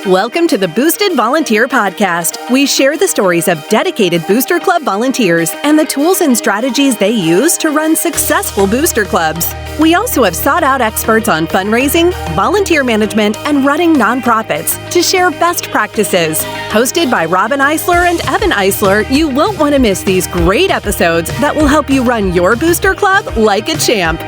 Welcome to the Boosted Volunteer Podcast. We share the stories of dedicated Booster Club volunteers and the tools and strategies they use to run successful booster clubs. We also have sought-out experts on fundraising, volunteer management, and running nonprofits to share best practices. Hosted by Robin Eisler and Evan Eisler, you won't want to miss these great episodes that will help you run your booster club like a champ.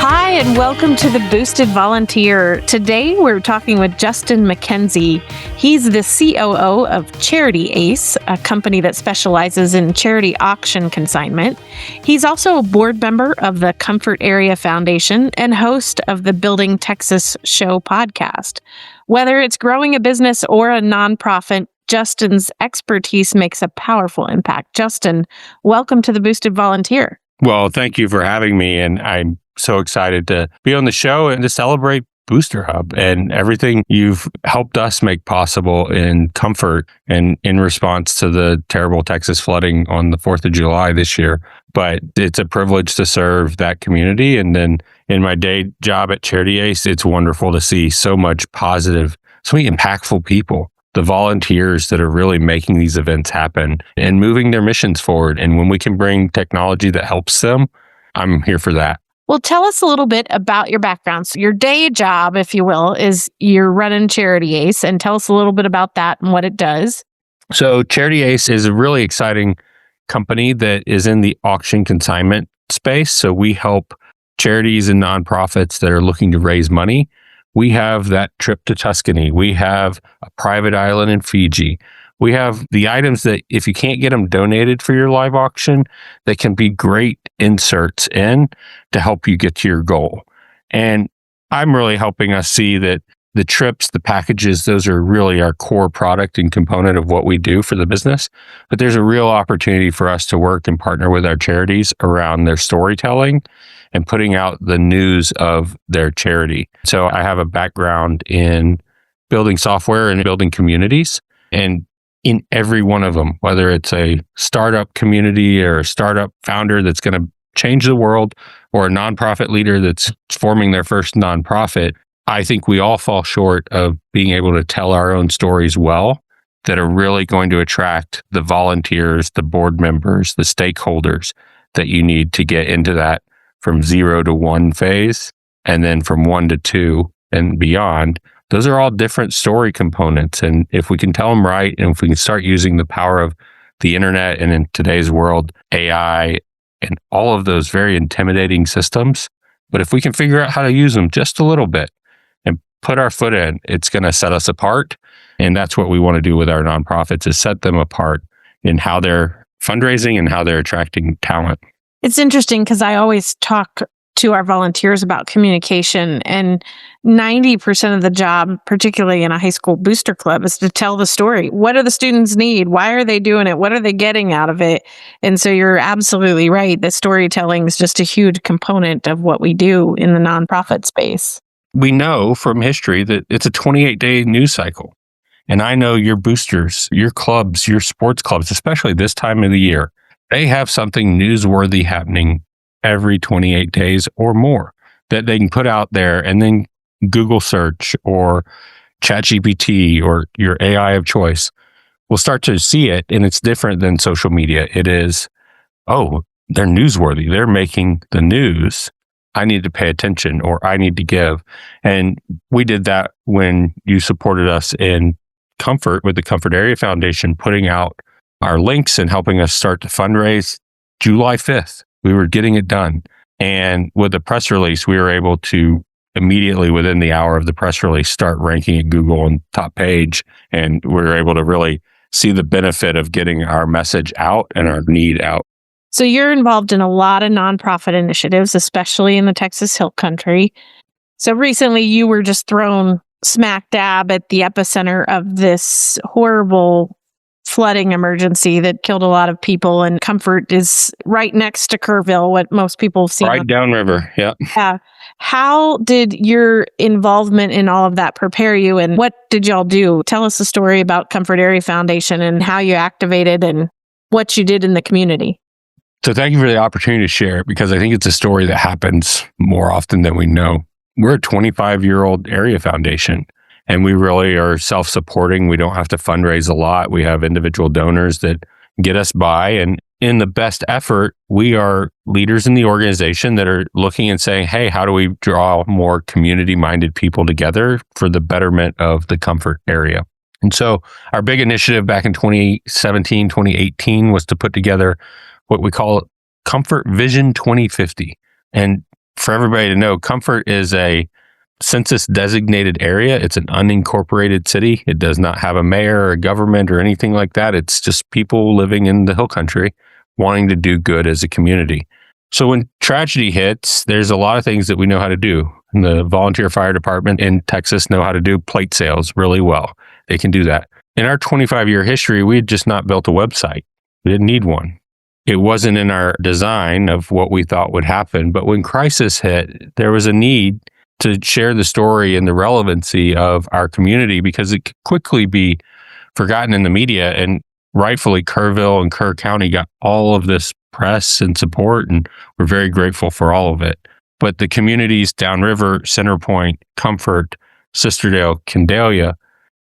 Hi, and welcome to the Boosted Volunteer. Today, we're talking with Justin McKenzie. He's the COO of Charity Ace, a company that specializes in charity auction consignment. He's also a board member of the Comfort Area Foundation and host of the Building Texas Show podcast. Whether it's growing a business or a nonprofit, Justin's expertise makes a powerful impact. Justin, welcome to the Boosted Volunteer. Well, thank you for having me, and I'm so excited to be on the show and to celebrate Booster Hub and everything you've helped us make possible in Comfort and in response to the terrible Texas flooding on the 4th of July this year. But it's a privilege to serve that community. And then in my day job at Charity Ace, it's wonderful to see so much positive, so many impactful people, the volunteers that are really making these events happen and moving their missions forward. And when we can bring technology that helps them, I'm here for that. Well, tell us a little bit about your background. So your day job, if you will, is you're running Charity Ace, and tell us a little bit about that and what it does. So Charity Ace is a really exciting company that is in the auction consignment space. So we help charities and nonprofits that are looking to raise money. We have that trip to Tuscany. We have a private island in Fiji. We have the items that if you can't get them donated for your live auction, they can be great inserts in to help you get to your goal. And I'm really helping us see that the trips, the packages, those are really our core product and component of what we do for the business. But there's a real opportunity for us to work and partner with our charities around their storytelling and putting out the news of their charity. So I have a background in building software and building communities, and in every one of them, whether it's a startup community or a startup founder that's going to change the world or a nonprofit leader that's forming their first nonprofit, I think we all fall short of being able to tell our own stories well that are really going to attract the volunteers, the board members, the stakeholders that you need to get into that from 0 to 1 phase, and then from 1 to 2 and beyond. Those are all different story components. And if we can tell them right, and if we can start using the power of the internet and in today's world, AI and all of those very intimidating systems, but if we can figure out how to use them just a little bit and put our foot in, it's going to set us apart. And that's what we want to do with our nonprofits, is set them apart in how they're fundraising and how they're attracting talent. It's interesting because I always talk to our volunteers about communication, and 90% of the job, particularly in a high school booster club, is to tell the story. What do the students need? Why are they doing it? What are they getting out of it? And so you're absolutely right. The storytelling is just a huge component of what we do in the nonprofit space. We know from history that it's a 28-day news cycle. And I know your boosters, your clubs, your sports clubs, especially this time of the year, they have something newsworthy happening every 28 days or more that they can put out there, and then Google search or ChatGPT or your AI of choice will start to see it. And it's different than social media. It is, oh, they're newsworthy. They're making the news. I need to pay attention, or I need to give. And we did that when you supported us in Comfort with the Comfort Area Foundation, putting out our links and helping us start to fundraise July 5th. We were getting it done. And with the press release, we were able to immediately within the hour of the press release start ranking at Google on top page. And we were able to really see the benefit of getting our message out and our need out. So you're involved in a lot of nonprofit initiatives, especially in the Texas Hill Country. So recently you were just thrown smack dab at the epicenter of this horrible flooding emergency that killed a lot of people, and Comfort is right next to Kerrville, what most people have seen. Right downriver, yeah. How did your involvement in all of that prepare you, and what did y'all do? Tell us a story about Comfort Area Foundation and how you activated and what you did in the community. So thank you for the opportunity to share it, because I think it's a story that happens more often than we know. We're a 25-year-old area foundation, And we really are self-supporting. We don't have to fundraise a lot. We have individual donors that get us by. And in the best effort, we are leaders in the organization that are looking and saying, hey, how do we draw more community-minded people together for the betterment of the comfort area? And so our big initiative back in 2017, 2018 was to put together what we call Comfort Vision 2050. And for everybody to know, Comfort is a census designated area. It's an unincorporated city. It does not have a mayor or a government or anything like that. It's just people living in the hill country wanting to do good as a community. So when tragedy hits, there's a lot of things that we know how to do. And the volunteer fire department in Texas know how to do plate sales really well. They can do that. In our 25-year history, we had just not built a website. We didn't need one. It wasn't in our design of what we thought would happen. But when crisis hit, there was a need to share the story and the relevancy of our community because it could quickly be forgotten in the media. And rightfully, Kerrville and Kerr County got all of this press and support, and we're very grateful for all of it. But the communities downriver, Centerpoint, Comfort, Sisterdale, Candelia,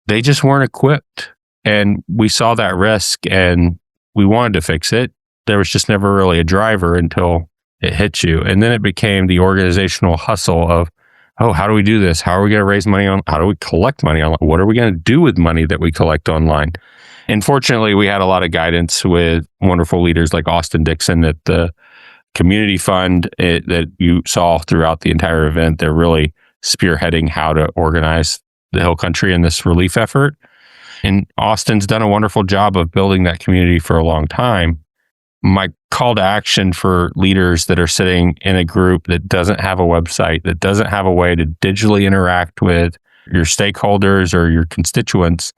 they just weren't equipped. And we saw that risk and we wanted to fix it. There was just never really a driver until it hit you. And then it became the organizational hustle of, oh, how do we do this? How are we going to raise money on? How do we collect money online? What are we going to do with money that we collect online? And fortunately, we had a lot of guidance with wonderful leaders like Austin Dixon at the community fund that you saw throughout the entire event. They're really spearheading how to organize the Hill Country in this relief effort. And Austin's done a wonderful job of building that community for a long time. My call to action for leaders that are sitting in a group that doesn't have a website, that doesn't have a way to digitally interact with your stakeholders or your constituents,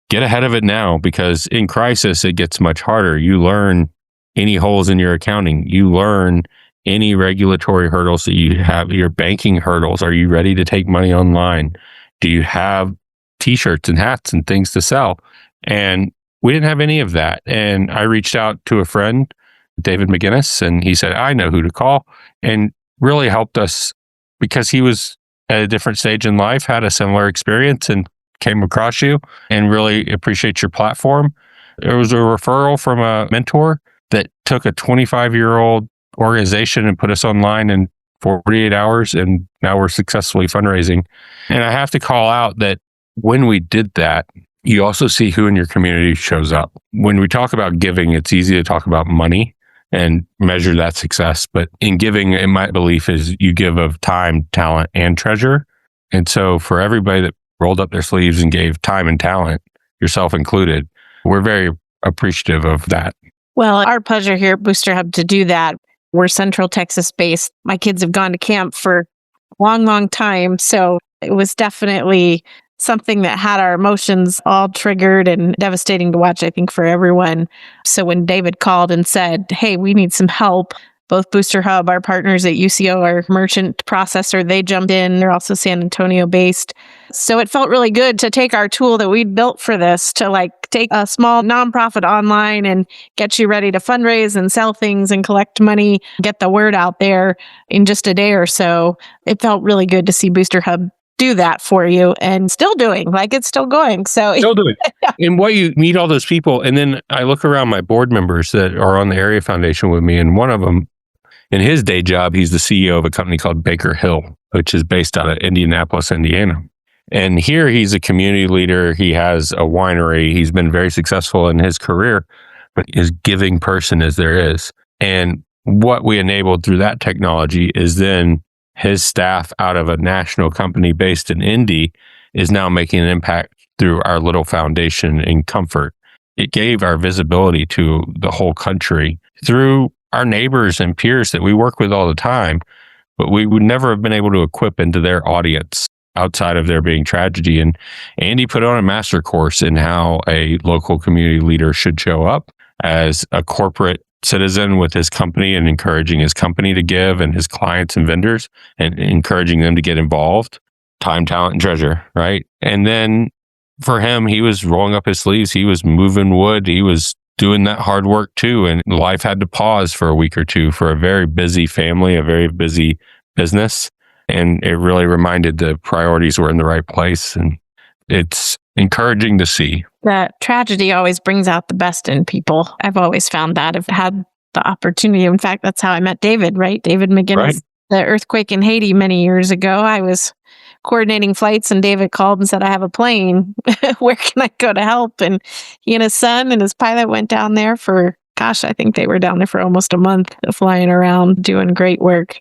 get ahead of it now, because in crisis, it gets much harder. You learn any holes in your accounting. You learn any regulatory hurdles that you have, your banking hurdles. Are you ready to take money online? Do you have t-shirts and hats and things to sell? And we didn't have any of that. And I reached out to a friend, David McGinnis, and he said, I know who to call, and really helped us because he was at a different stage in life, had a similar experience and came across you, and really appreciate your platform. There was a referral from a mentor that took a 25-year-old organization and put us online in 48 hours, and now we're successfully fundraising. And I have to call out that when we did that, you also see who in your community shows up. When we talk about giving, it's easy to talk about money and measure that success. But in giving, in my belief, is you give of time, talent, and treasure. And so for everybody that rolled up their sleeves and gave time and talent, yourself included, we're very appreciative of that. Well, our pleasure here at Booster Hub to do that. We're Central Texas based. My kids have gone to camp for a long, long time. So it was definitely something that had our emotions all triggered and devastating to watch, I think, for everyone. So when David called and said, hey, we need some help, both Booster Hub, our partners at UCO, our merchant processor, they jumped in. They're also San Antonio based. So it felt really good to take our tool that we built for this to take a small nonprofit online and get you ready to fundraise and sell things and collect money, get the word out there in just a day or so. It felt really good to see Booster Hub do that for you, and still doing, it's still going. So still doing. And what you meet all those people. And then I look around my board members that are on the area foundation with me. And one of them, in his day job, he's the CEO of a company called Baker Hill, which is based out of Indianapolis, Indiana. And here he's a community leader. He has a winery. He's been very successful in his career, but as giving person as there is. And what we enabled through that technology is then his staff out of a national company based in Indy is now making an impact through our little foundation in Comfort. It gave our visibility to the whole country through our neighbors and peers that we work with all the time, but we would never have been able to equip into their audience outside of there being tragedy. And Andy put on a master course in how a local community leader should show up as a corporate citizen with his company and encouraging his company to give and his clients and vendors and encouraging them to get involved. Time, talent, and treasure, right? And then for him, he was rolling up his sleeves. He was moving wood. He was doing that hard work too. And life had to pause for a week or two for a very busy family, a very busy business. And it really reminded the priorities were in the right place. And it's encouraging to see. That tragedy always brings out the best in people. I've always found that. I've had the opportunity. In fact, that's how I met David, right? David McGinnis, Right. The earthquake in Haiti many years ago. I was coordinating flights and David called and said, I have a plane. Where can I go to help? And he and his son and his pilot went down there for, I think they were down there for almost a month, flying around, doing great work.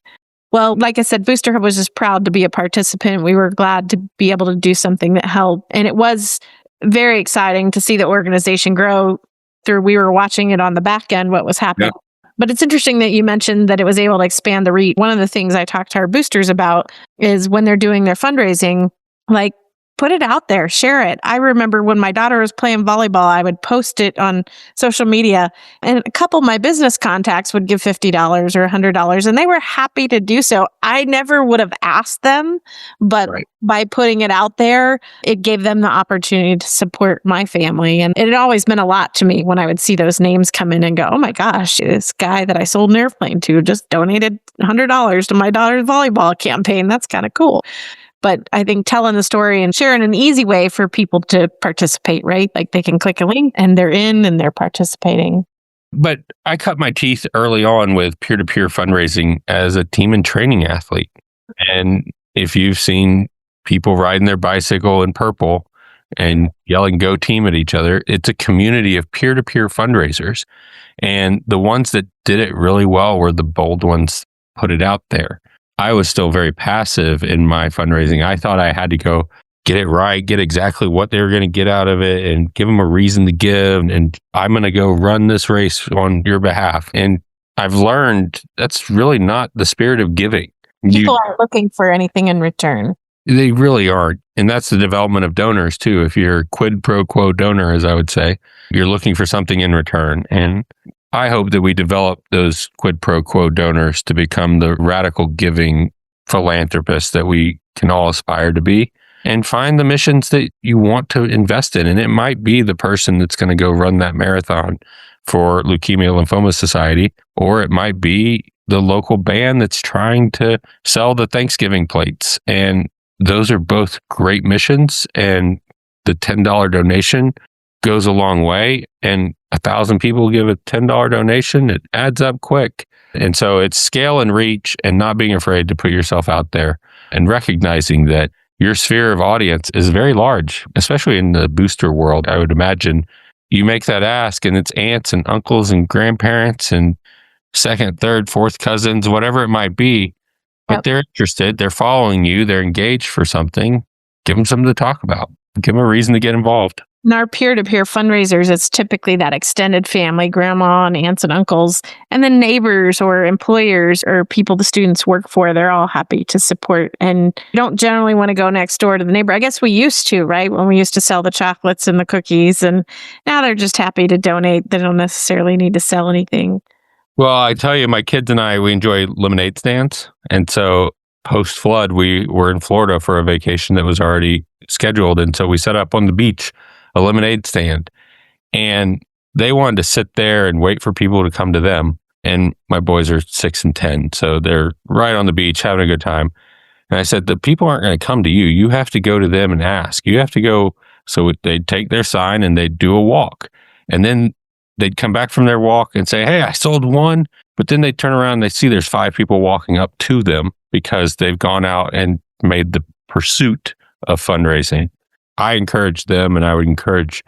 Well, like I said, Booster Hub was just proud to be a participant. We were glad to be able to do something that helped. And it was very exciting to see the organization grow through. We were watching it on the back end, what was happening. Yeah. But it's interesting that you mentioned that it was able to expand the reach. One of the things I talk to our boosters about is when they're doing their fundraising, like, put it out there, share it. I remember when my daughter was playing volleyball, I would post it on social media, and a couple of my business contacts would give $50 or $100, and they were happy to do so. I never would have asked them, but by putting it out there, it gave them the opportunity to support my family. And it had always meant a lot to me when I would see those names come in and go, oh my gosh, this guy that I sold an airplane to just donated $100 to my daughter's volleyball campaign. That's kind of cool. But I think telling the story and sharing an easy way for people to participate, right? Like they can click a link and they're in and they're participating. But I cut my teeth early on with peer-to-peer fundraising as a team and training athlete. And if you've seen people riding their bicycle in purple and yelling "Go Team" at each other, it's a community of peer-to-peer fundraisers. And the ones that did it really well were the bold ones put it out there. I was still very passive in my fundraising. I thought I had to go get it right, get exactly what they were going to get out of it and give them a reason to give. And I'm going to go run this race on your behalf. And I've learned that's really not the spirit of giving. People aren't looking for anything in return. They really aren't. And that's the development of donors too. If you're a quid pro quo donor, as I would say, you're looking for something in return. And I hope that we develop those quid pro quo donors to become the radical giving philanthropists that we can all aspire to be, and find the missions that you want to invest in. And it might be the person that's going to go run that marathon for Leukemia Lymphoma Society, or it might be the local band that's trying to sell the Thanksgiving plates. And those are both great missions, and the $10 donation goes a long way, and 1,000 people give a $10 donation, it adds up quick. And so it's scale and reach and not being afraid to put yourself out there and recognizing that your sphere of audience is very large, especially in the booster world. I would imagine you make that ask and it's aunts and uncles and grandparents and second, third, fourth cousins, whatever it might be, but they're interested, they're following you, they're engaged for something. Give them something to talk about. Give them a reason to get involved. In our peer-to-peer fundraisers, it's typically that extended family, grandma and aunts and uncles, and then neighbors or employers or people the students work for. They're all happy to support. And you don't generally want to go next door to the neighbor. I guess we used to, right? When we used to sell the chocolates and the cookies. And now they're just happy to donate. They don't necessarily need to sell anything. Well, I tell you, my kids and I, we enjoy lemonade stands. And so post-flood, we were in Florida for a vacation that was already scheduled. And so we set up on the beach a lemonade stand, and they wanted to sit there and wait for people to come to them. And my boys are 6 and 10, so they're right on the beach having a good time. And I said, the people aren't going to come to you. You have to go to them and ask. You have to go. So they'd take their sign and they'd do a walk, and then they'd come back from their walk and say, hey, I sold one. But then they turn around and they see there's 5 people walking up to them because they've gone out and made the pursuit of fundraising. I encourage them, and I would encourage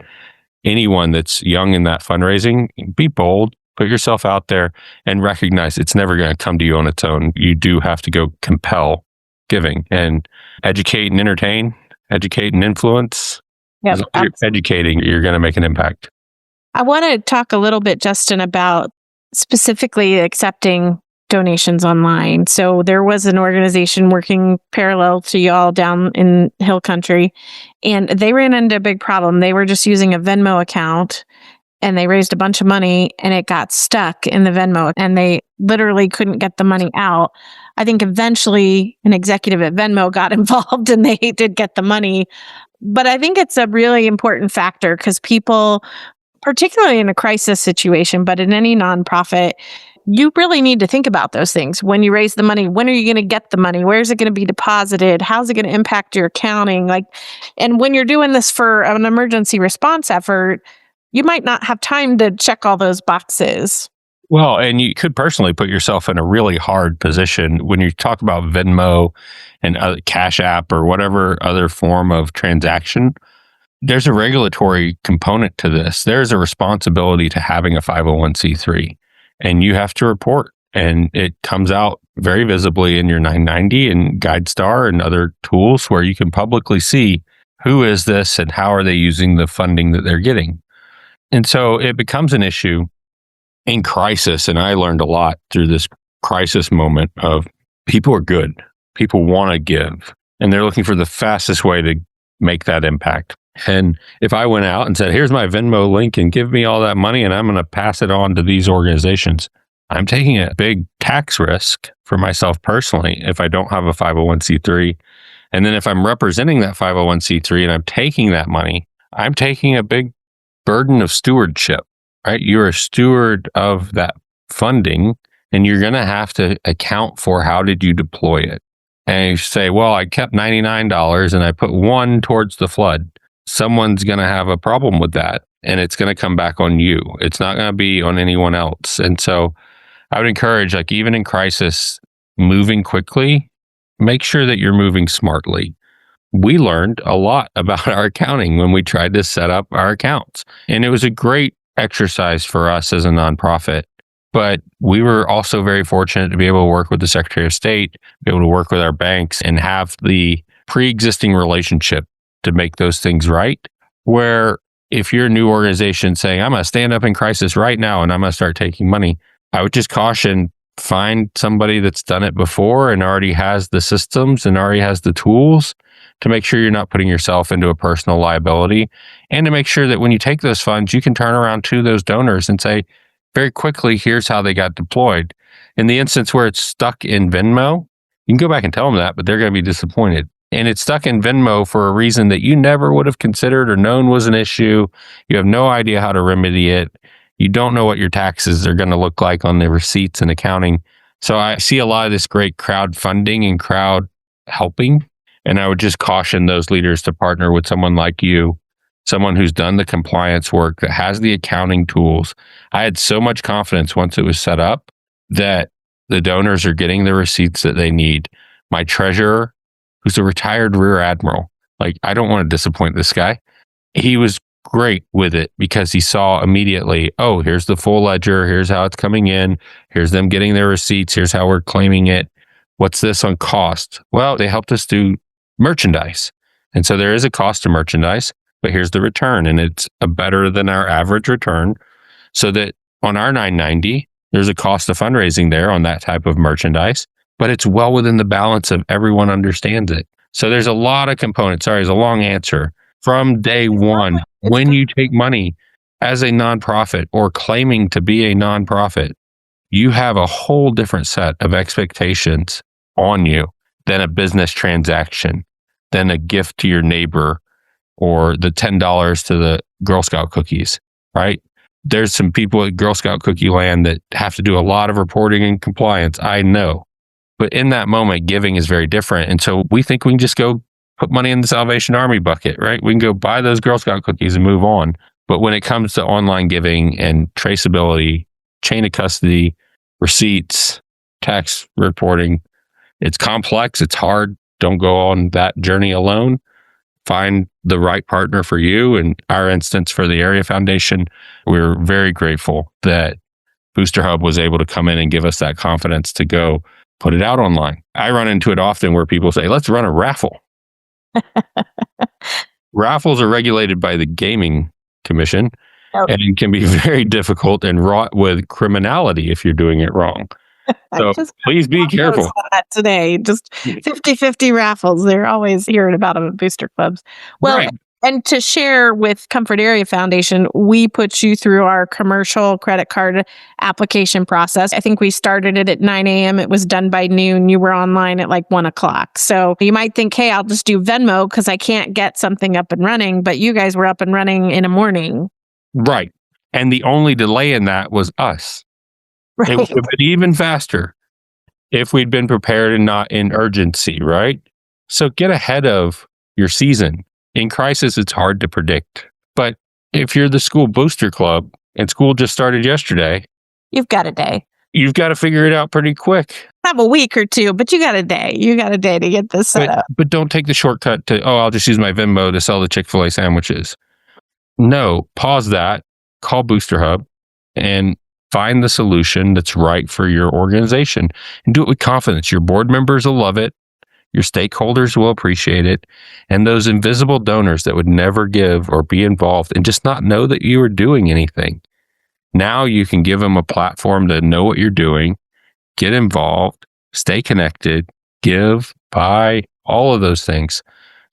anyone that's young in that fundraising, be bold, put yourself out there, and recognize it's never going to come to you on its own. You do have to go compel giving and educate and entertain, educate and influence. Yep, as long as you're educating, you're going to make an impact. I want to talk a little bit, Justin, about specifically accepting donations online. So there was an organization working parallel to y'all down in Hill Country, and they ran into a big problem. They were just using a Venmo account, and they raised a bunch of money, and it got stuck in the Venmo, and they literally couldn't get the money out. I think eventually an executive at Venmo got involved, and they did get the money. But I think it's a really important factor because people, particularly in a crisis situation, but in any nonprofit, you really need to think about those things. When you raise the money, when are you going to get the money? Where's it going to be deposited? How's it going to impact your accounting? And when you're doing this for an emergency response effort, you might not have time to check all those boxes. Well, and you could personally put yourself in a really hard position when you talk about Venmo and Cash App or whatever other form of transaction. There's a regulatory component to this. There's a responsibility to having a 501c3, and you have to report. And it comes out very visibly in your 990 and GuideStar and other tools where you can publicly see who is this and how are they using the funding that they're getting. And so it becomes an issue in crisis. And I learned a lot through this crisis moment of people are good. People want to give, and they're looking for the fastest way to make that impact. And if I went out and said, here's my Venmo link and give me all that money and I'm going to pass it on to these organizations, I'm taking a big tax risk for myself personally if I don't have a 501c3. And then if I'm representing that 501c3 and I'm taking that money, I'm taking a big burden of stewardship, right? You're a steward of that funding, and you're going to have to account for how did you deploy it. And you say, well, I kept $99 and I put $1 towards the flood. Someone's going to have a problem with that, and it's going to come back on you. It's not going to be on anyone else. And so I would encourage, like, even in crisis, moving quickly, make sure that you're moving smartly. We learned a lot about our accounting when we tried to set up our accounts, and it was a great exercise for us as a nonprofit. But we were also very fortunate to be able to work with the Secretary of State, be able to work with our banks, and have the pre-existing relationship to make those things right. Where if you're a new organization saying, I'm going to stand up in crisis right now and I'm going to start taking money, I would just caution, find somebody that's done it before and already has the systems and already has the tools to make sure you're not putting yourself into a personal liability, and to make sure that when you take those funds, you can turn around to those donors and say, very quickly, here's how they got deployed. In the instance where it's stuck in Venmo, you can go back and tell them that, but they're going to be disappointed. And it's stuck in Venmo for a reason that you never would have considered or known was an issue. You have no idea how to remedy it. You don't know what your taxes are going to look like on the receipts and accounting. So I see a lot of this great crowdfunding and crowd helping. And I would just caution those leaders to partner with someone like you, someone who's done the compliance work, that has the accounting tools. I had so much confidence once it was set up that the donors are getting the receipts that they need. My treasurer, who's a retired rear admiral, like, I don't want to disappoint this guy. He was great with it because he saw immediately, oh, here's the full ledger. Here's how it's coming in. Here's them getting their receipts. Here's how we're claiming it. What's this on cost? Well, they helped us do merchandise. And so there is a cost to merchandise, but here's the return. And it's a better than our average return, so that on our 990, there's a cost of fundraising there on that type of merchandise, but it's well within the balance of everyone understands it. So there's a lot of components. Sorry, it's a long answer. From day one, when you take money as a nonprofit or claiming to be a nonprofit, you have a whole different set of expectations on you than a business transaction, than a gift to your neighbor, or the $10 to the Girl Scout cookies, right? There's some people at Girl Scout cookie land that have to do a lot of reporting and compliance, I know. But in that moment, giving is very different. And so we think we can just go put money in the Salvation Army bucket, right? We can go buy those Girl Scout cookies and move on. But when it comes to online giving and traceability, chain of custody, receipts, tax reporting, it's complex, it's hard. Don't go on that journey alone. Find the right partner for you. In our instance, for the Area Foundation, we're very grateful that Booster Hub was able to come in and give us that confidence to go put it out online. I run into it often where people say, let's run a raffle. Raffles are regulated by the Gaming Commission, and it can be very difficult and wrought with criminality if you're doing it wrong. So please be careful. That today, just 50-50 raffles. They're always hearing about them at booster clubs. Well, right. And to share with Comfort Area Foundation, we put you through our commercial credit card application process. I think we started it at 9 a.m. It was done by noon. You were online at like 1 o'clock. So you might think, hey, I'll just do Venmo because I can't get something up and running. But you guys were up and running in a morning. Right. And the only delay in that was us. It would have been even faster if we'd been prepared and not in urgency, right? So get ahead of your season. In crisis, it's hard to predict. But if you're the school booster club and school just started yesterday, You've got a day. You've got to figure it out pretty quick. Have a week or two, but you got a day. You got a day to get this set up. But don't take the shortcut to, I'll just use my Venmo to sell the Chick-fil-A sandwiches. No, pause that, call Booster Hub, and find the solution that's right for your organization. And do it with confidence. Your board members will love it. Your stakeholders will appreciate it. And those invisible donors that would never give or be involved and just not know that you are doing anything. Now you can give them a platform to know what you're doing, get involved, stay connected, give, buy, all of those things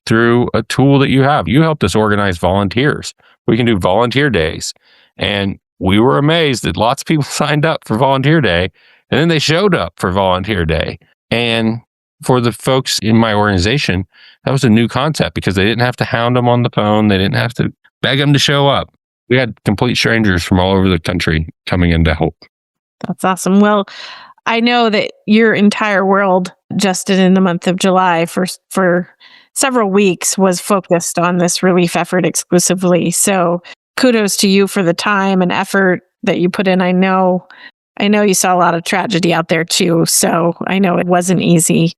through a tool that you have. You helped us organize volunteers. We can do volunteer days. And we were amazed that lots of people signed up for volunteer day, and then they showed up for volunteer day. And for the folks in my organization, that was a new concept because they didn't have to hound them on the phone. They didn't have to beg them to show up. We had complete strangers from all over the country coming in to help. That's awesome. Well, I know that your entire world, Justin, in the month of July for several weeks was focused on this relief effort exclusively. So kudos to you for the time and effort that you put in. I know you saw a lot of tragedy out there too. So I know it wasn't easy.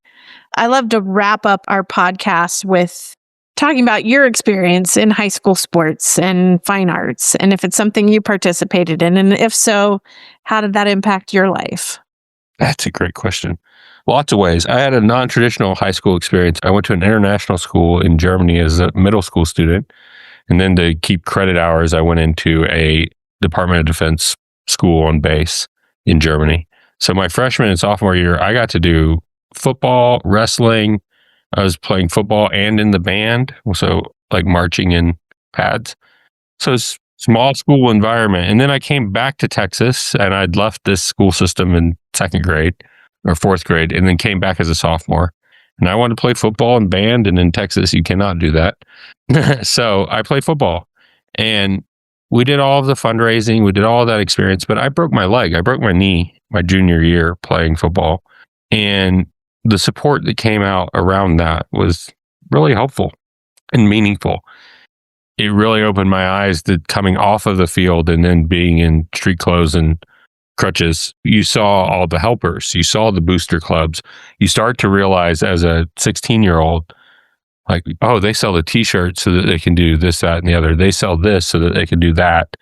I love to wrap up our podcast with talking about your experience in high school sports and fine arts, and if it's something you participated in, and if so, how did that impact your life? That's a great question. Lots of ways. I had a non-traditional high school experience. I went to an international school in Germany as a middle school student. And then to keep credit hours, I went into a Department of Defense school on base in Germany. So my freshman and sophomore year, I got to do football, wrestling. I was playing football and in the band. So like marching in pads. So it's small school environment. And then I came back to Texas and I'd left this school system in second grade or fourth grade and then came back as a sophomore. And I wanted to play football and band. And in Texas, you cannot do that. So I played football and we did all of the fundraising. We did all of that experience, but I broke my leg. I broke my knee my junior year playing football. And the support that came out around that was really helpful and meaningful. It really opened my eyes to coming off of the field and then being in street clothes and crutches. You saw all the helpers. You saw the booster clubs. You start to realize as a 16-year-old, like, oh, they sell the t-shirts so that they can do this, that, and the other. They sell this so that they can do that.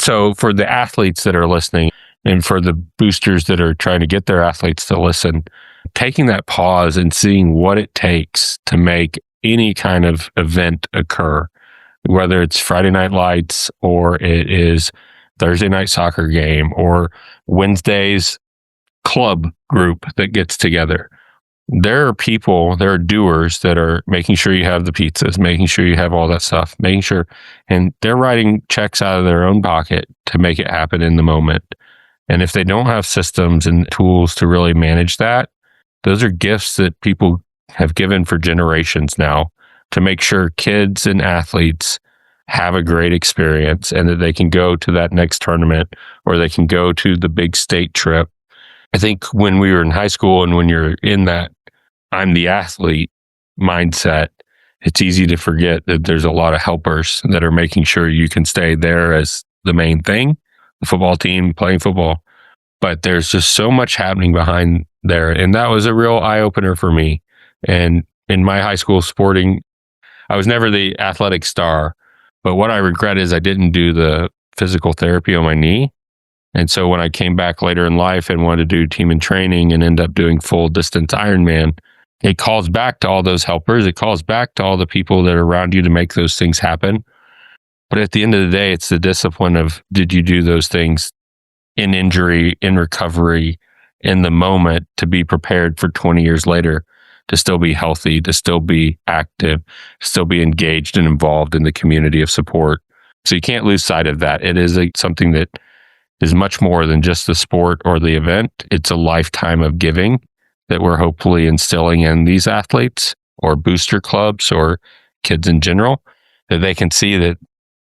So for the athletes that are listening and for the boosters that are trying to get their athletes to listen, taking that pause and seeing what it takes to make any kind of event occur, whether it's Friday Night Lights or it is Thursday night soccer game or Wednesday's club group that gets together. There are people, there are doers that are making sure you have the pizzas, making sure you have all that stuff, making sure, and they're writing checks out of their own pocket to make it happen in the moment. And if they don't have systems and tools to really manage that, those are gifts that people have given for generations now to make sure kids and athletes have a great experience and that they can go to that next tournament or they can go to the big state trip. I think when we were in high school and when you're in that I'm the athlete mindset, it's easy to forget that there's a lot of helpers that are making sure you can stay there as the main thing, the football team playing football. But there's just so much happening behind there. And that was a real eye-opener for me. And in my high school sporting, I was never the athletic star. But what I regret is I didn't do the physical therapy on my knee. And so when I came back later in life and wanted to do team and training and end up doing full distance Ironman, it calls back to all those helpers. It calls back to all the people that are around you to make those things happen. But at the end of the day, it's the discipline of, did you do those things in injury, in recovery, in the moment to be prepared for 20 years later, to still be healthy, to still be active, still be engaged and involved in the community of support. So you can't lose sight of that. It is something that is much more than just the sport or the event. It's a lifetime of giving that we're hopefully instilling in these athletes or booster clubs or kids in general, that they can see that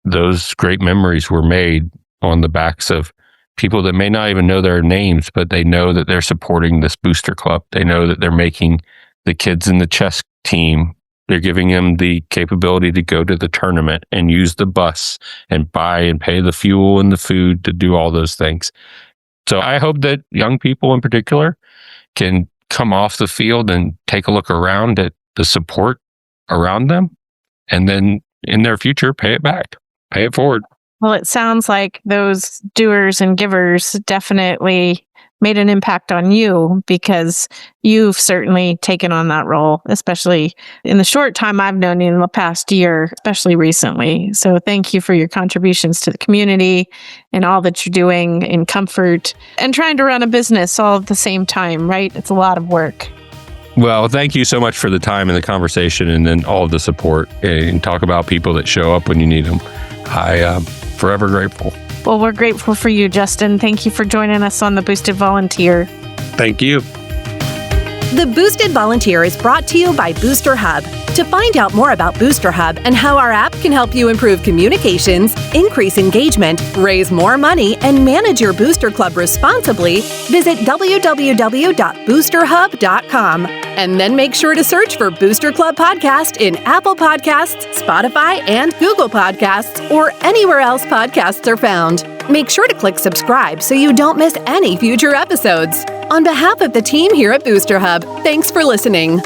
those great memories were made on the backs of people that may not even know their names, but they know that they're supporting this booster club. They know that they're making the kids in the chess team. They're giving them the capability to go to the tournament and use the bus and buy and pay the fuel and the food to do all those things. So I hope that young people in particular can come off the field and take a look around at the support around them, and then in their future, pay it back, pay it forward. Well, it sounds like those doers and givers definitely made an impact on you, because you've certainly taken on that role, especially in the short time I've known you in the past year, especially recently. So thank you for your contributions to the community and all that you're doing in comfort and trying to run a business all at the same time, right? It's a lot of work. Well, thank you so much for the time and the conversation, and then all of the support, and talk about people that show up when you need them. I am forever grateful. Well, we're grateful for you, Justin. Thank you for joining us on the Boosted Volunteer. Thank you. The Boosted Volunteer is brought to you by Booster Hub. To find out more about Booster Hub and how our app can help you improve communications, increase engagement, raise more money, and manage your booster club responsibly, visit www.boosterhub.com. And then make sure to search for Booster Club Podcast in Apple Podcasts, Spotify, and Google Podcasts, or anywhere else podcasts are found. Make sure to click subscribe so you don't miss any future episodes. On behalf of the team here at Booster Hub, thanks for listening.